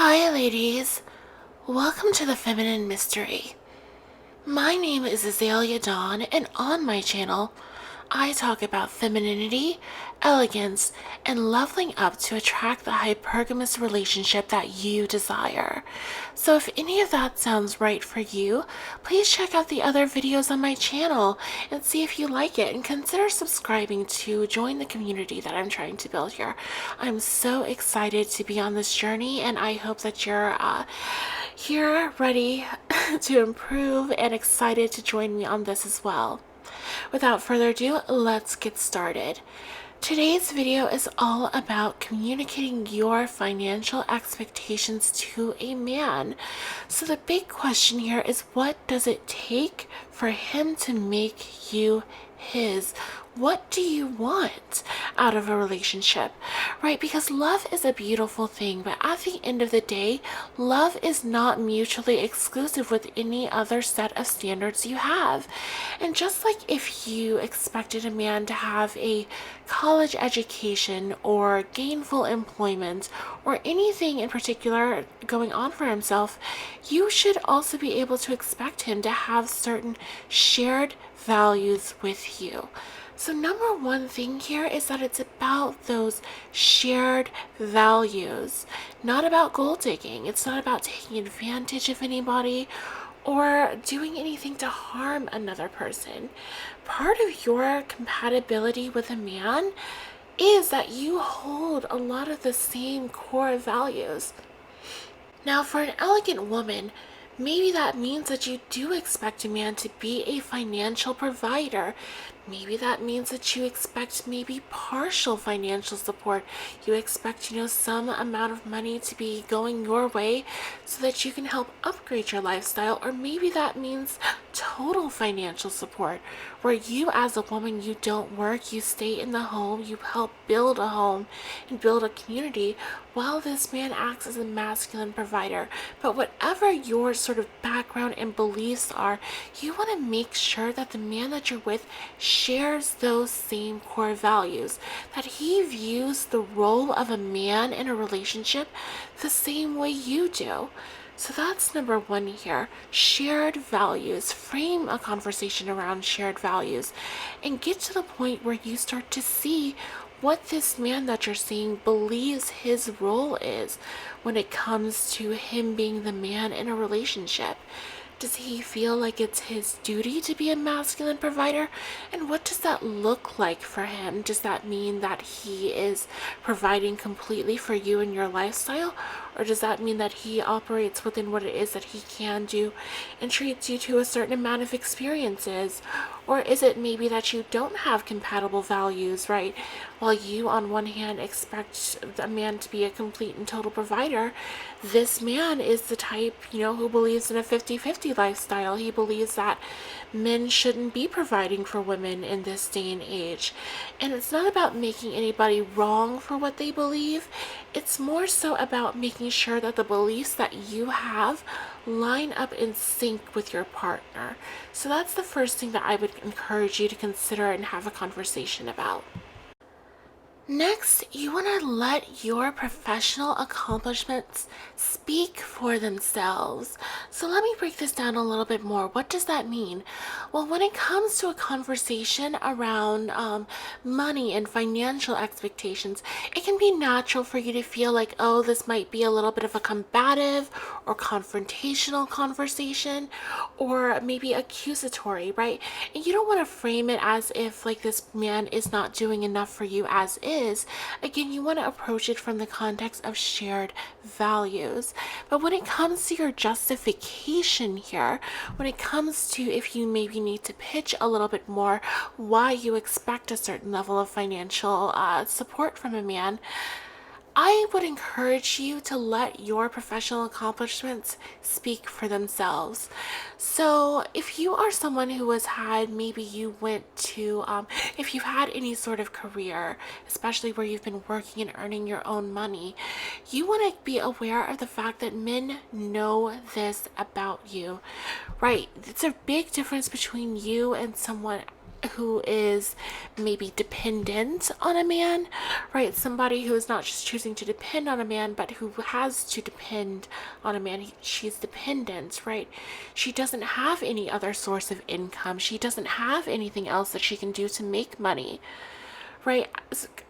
Hi, ladies. Welcome to the Feminine Mystery. My name is Azalea Dawn, and on my channel, I talk about femininity, elegance, and leveling up to attract the hypergamous relationship that you desire. So if any of that sounds right for you, please check out the other videos on my channel and see if you like it, and consider subscribing to join the community that I'm trying to build here. I'm so excited to be on this journey, and I hope that you're here ready to improve and excited to join me on this as well. Without further ado, let's get started. Today's video is all about communicating your financial expectations to a man. So the big question here is, what does it take for him to make you his? What do you want out of a relationship, right? Because love is a beautiful thing, but at the end of the day, love is not mutually exclusive with any other set of standards you have. And just like if you expected a man to have a college education or gainful employment or anything in particular going on for himself, you should also be able to expect him to have certain shared values with you. So number one thing here is that it's about those shared values, not about gold digging. It's not about taking advantage of anybody or doing anything to harm another person. Part of your compatibility with a man is that you hold a lot of the same core values. Now, for an elegant woman, maybe that means that you do expect a man to be a financial provider. Maybe that means that you expect maybe partial financial support. You expect, some amount of money to be going your way so that you can help upgrade your lifestyle. Or maybe that means total financial support, where you as a woman, you don't work, you stay in the home, you help build a home and build a community while this man acts as a masculine provider. But whatever your sort of background and beliefs are, you want to make sure that the man that you're with shares those same core values, that he views the role of a man in a relationship the same way you do. So that's number one here. Shared values. Frame a conversation around shared values and get to the point where you start to see what this man that you're seeing believes his role is when it comes to him being the man in a relationship. Does he feel like it's his duty to be a masculine provider? And what does that look like for him? Does that mean that he is providing completely for you and your lifestyle? Or does that mean that he operates within what it is that he can do and treats you to a certain amount of experiences? Or is it maybe that you don't have compatible values, right? While you on one hand expect a man to be a complete and total provider, this man is the type, who believes in a 50-50 lifestyle. He believes that men shouldn't be providing for women in this day and age. And it's not about making anybody wrong for what they believe. It's more so about making sure that the beliefs that you have line up in sync with your partner. So that's the first thing that I would encourage you to consider and have a conversation about. Next, you want to let your professional accomplishments speak for themselves. So let me break this down a little bit more. What does that mean? Well, when it comes to a conversation around money and financial expectations, it can be natural for you to feel like, oh, this might be a little bit of a combative or confrontational conversation, or maybe accusatory, right? And you don't want to frame it as if like this man is not doing enough for you as is. Again, you want to approach it from the context of shared values. But when it comes to your justification here, when it comes to if you maybe need to pitch a little bit more why you expect a certain level of financial support from a man, I would encourage you to let your professional accomplishments speak for themselves. So if you are someone who has had, maybe you went to, if you've had any sort of career, especially where you've been working and earning your own money, you want to be aware of the fact that men know this about you, right? It's a big difference between you and someone who is maybe dependent on a man, right? Somebody who is not just choosing to depend on a man, but who has to depend on a man. She's dependent, right? She doesn't have any other source of income. She doesn't have anything else that she can do to make money, right?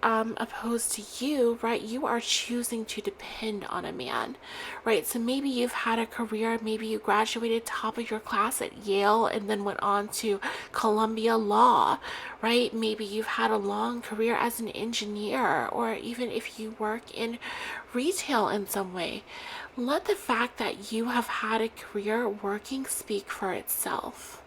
Opposed to you, right? You are choosing to depend on a man, right? So maybe you've had a career, maybe you graduated top of your class at Yale and then went on to Columbia Law, right? Maybe you've had a long career as an engineer, or even if you work in retail in some way. Let the fact that you have had a career working speak for itself.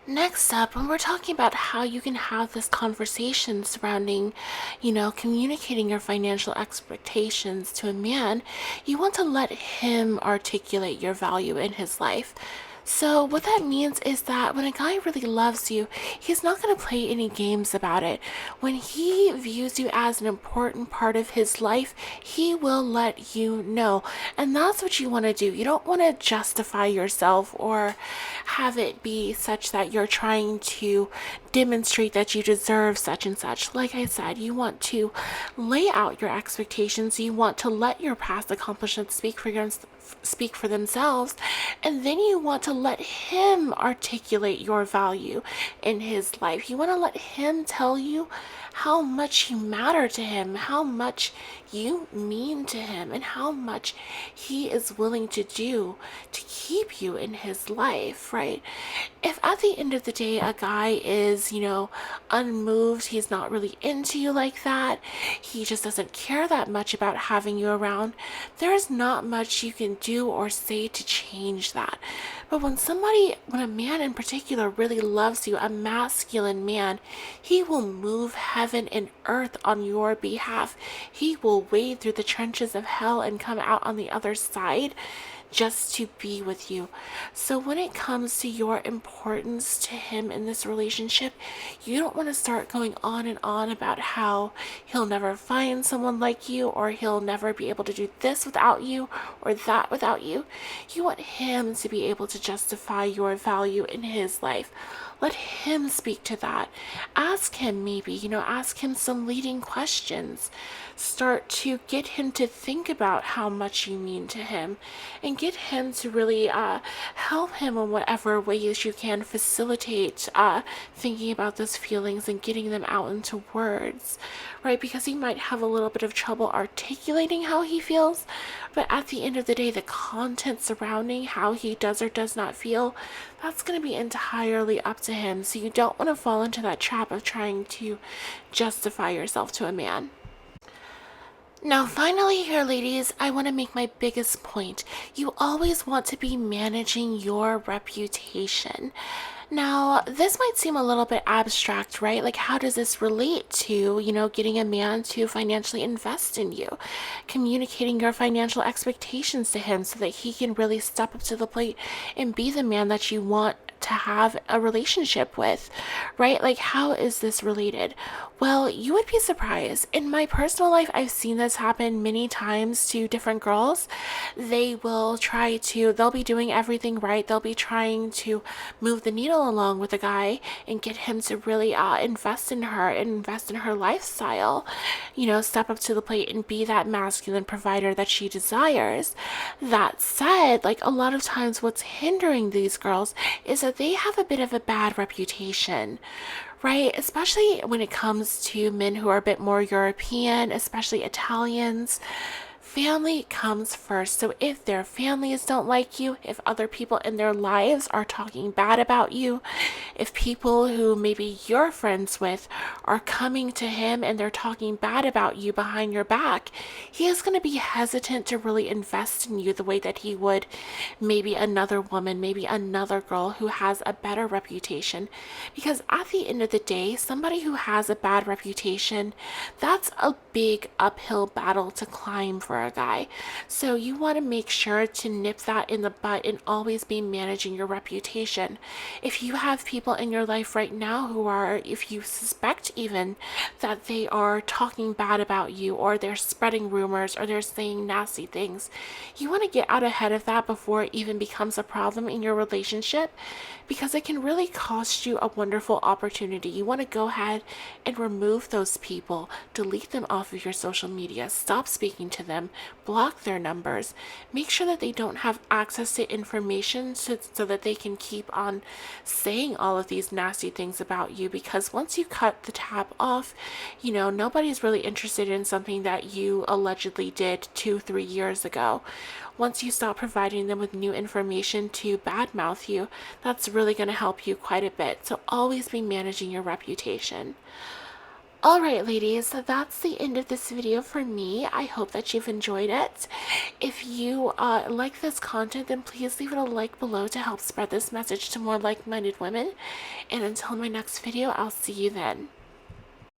Next up, when we're talking about how you can have this conversation surrounding, communicating your financial expectations to a man, you want to let him articulate your value in his life. So what that means is that when a guy really loves you, he's not going to play any games about it. When he views you as an important part of his life, he will let you know. And that's what you want to do. You don't want to justify yourself or have it be such that you're trying to demonstrate that you deserve such and such. Like I said, you want to lay out your expectations. You want to let your past accomplishments speak for themselves, and then you want to let him articulate your value in his life. You want to let him tell you how much you matter to him, how much you mean to him, and how much he is willing to do to keep you in his life, right? If at the end of the day a guy is, unmoved, he's not really into you like that, he just doesn't care that much about having you around, there's not much you can do or say to change that. But when a man in particular really loves you, a masculine man, he will move heaven and earth on your behalf. He will wade through the trenches of hell and come out on the other side just to be with you. So when it comes to your importance to him in this relationship, you don't want to start going on and on about how he'll never find someone like you, or he'll never be able to do this without you or that without you. You want him to be able to justify your value in his life. Let him speak to that. Ask him ask him some leading questions. Start to get him to think about how much you mean to him, and get him to really help him in whatever ways you can facilitate thinking about those feelings and getting them out into words, right? Because he might have a little bit of trouble articulating how he feels, but at the end of the day, the content surrounding how he does or does not feel, that's going to be entirely up to him. So you don't want to fall into that trap of trying to justify yourself to a man. Now, finally here, ladies, I want to make my biggest point. You always want to be managing your reputation. Now, this might seem a little bit abstract, right? Like, how does this relate to, getting a man to financially invest in you, communicating your financial expectations to him so that he can really step up to the plate and be the man that you want to have a relationship with, right? Like, how is this related? Well, you would be surprised. In my personal life, I've seen this happen many times to different girls. They'll be doing everything right. They'll be trying to move the needle along with a guy and get him to really invest in her and invest in her lifestyle, step up to the plate and be that masculine provider that she desires. That said, like, a lot of times what's hindering these girls is that they have a bit of a bad reputation, right? Especially when it comes to men who are a bit more European, especially Italians. Family comes first. So if their families don't like you, if other people in their lives are talking bad about you, if people who maybe you're friends with are coming to him and they're talking bad about you behind your back, he is going to be hesitant to really invest in you the way that he would maybe another woman, maybe another girl who has a better reputation. Because at the end of the day, somebody who has a bad reputation, that's a big uphill battle to climb for a guy. So you want to make sure to nip that in the butt and always be managing your reputation. If you have people people in your life right now who are, if you suspect even that they are talking bad about you, or they're spreading rumors, or they're saying nasty things, you want to get out ahead of that before it even becomes a problem in your relationship, because it can really cost you a wonderful opportunity. You want to go ahead and remove those people, delete them off of your social media, stop speaking to them, block their numbers, make sure that they don't have access to information so that they can keep on saying all of these nasty things about you. Because once you cut the tap off, nobody's really interested in something that you allegedly did 2-3 years ago. Once you stop providing them with new information to badmouth you, that's really going to help you quite a bit. So always be managing your reputation. Alright ladies, so that's the end of this video for me. I hope that you've enjoyed it. If you like this content, then please leave it a like below to help spread this message to more like-minded women. And until my next video, I'll see you then.